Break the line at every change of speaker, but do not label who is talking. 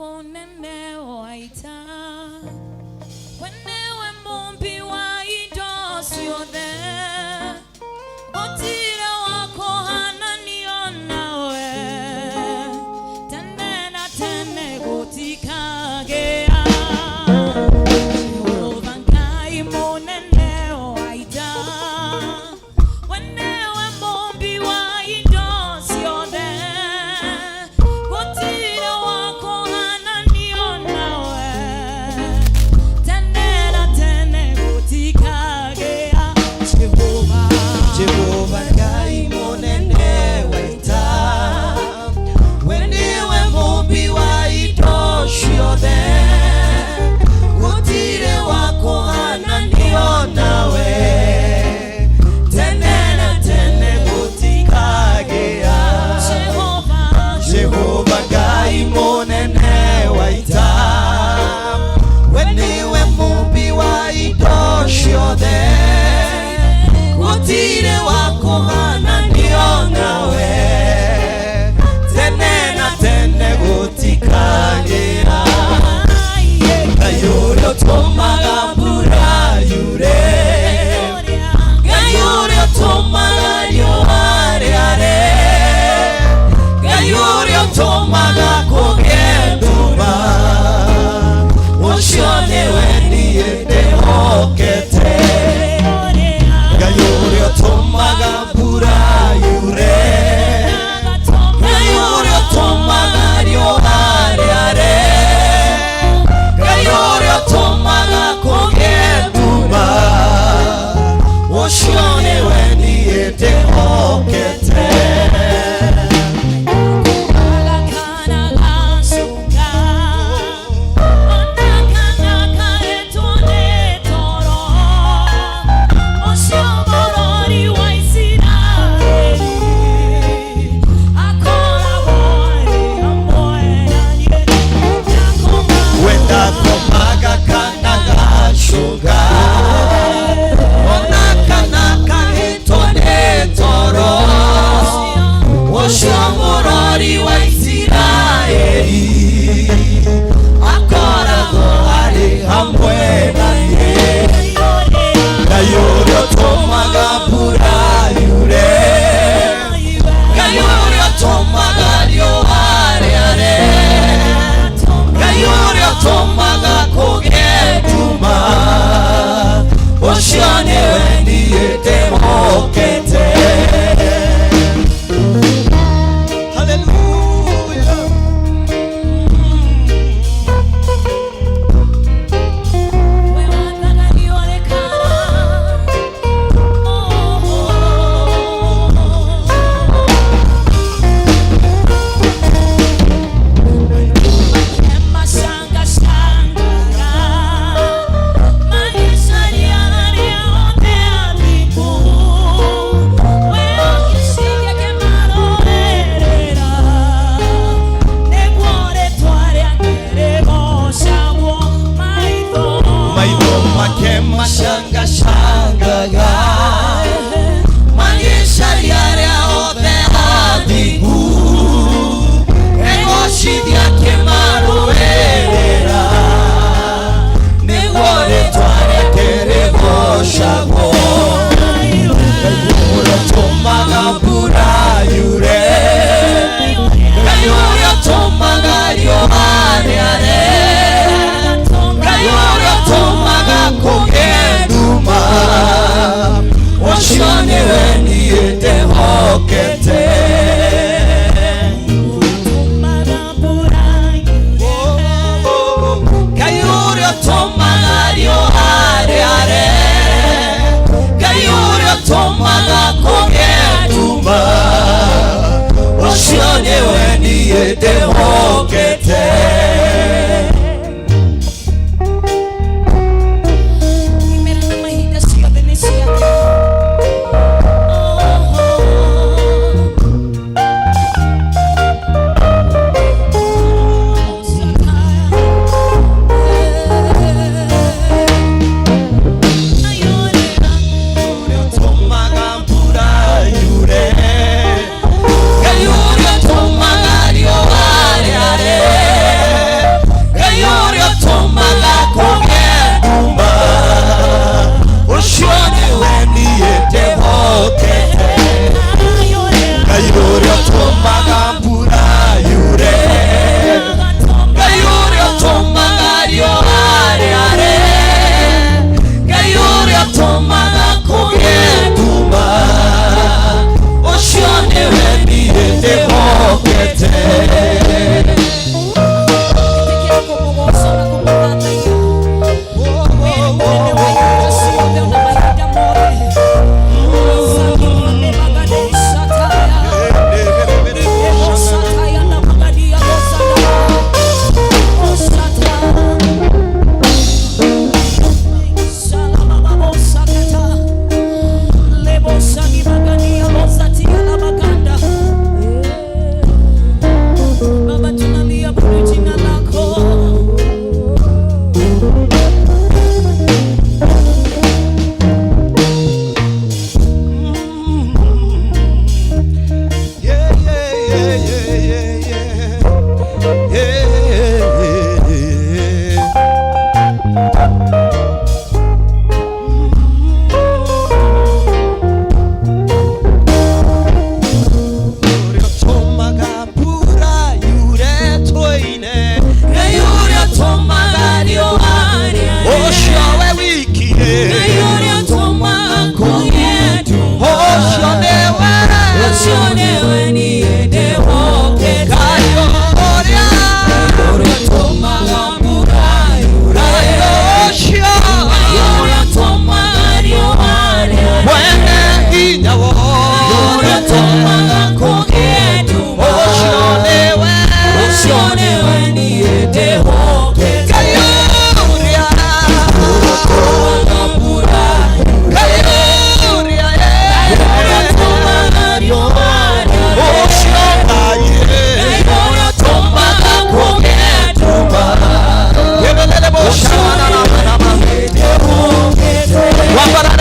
monene waita wenewe mumbi wa indo ciothe gutire wako hananio nawe tene na tene gutikagea Jehova Ngai monene waita wenewe mumbi wa indo ciothe gutire wako hananio nawe tene na tene gutikagea
Jehova Ngai monene waita wenewe mumbi wa indo ciothe gutire wako hananio nawe tene na tene gutikagea Jehova Ngai monene waita wenewe mumbi wa indo ciothe gutire wako hananio nawe tene na tene gutikagea Ngai uria utumaga mbura yure Ngai uria utumaga riũa rĩare Ngai uria utumaga kũgĩe nduma ũcio nĩwe niĩ ndĩhokete Ngai uria utumaga mbura yure Ngai uria utumaga riũa rĩare Ngai uria utumaga kũgĩe nduma ũcio nĩwe niĩ ndĩhokete Ucio niwe niĩ ndĩhokete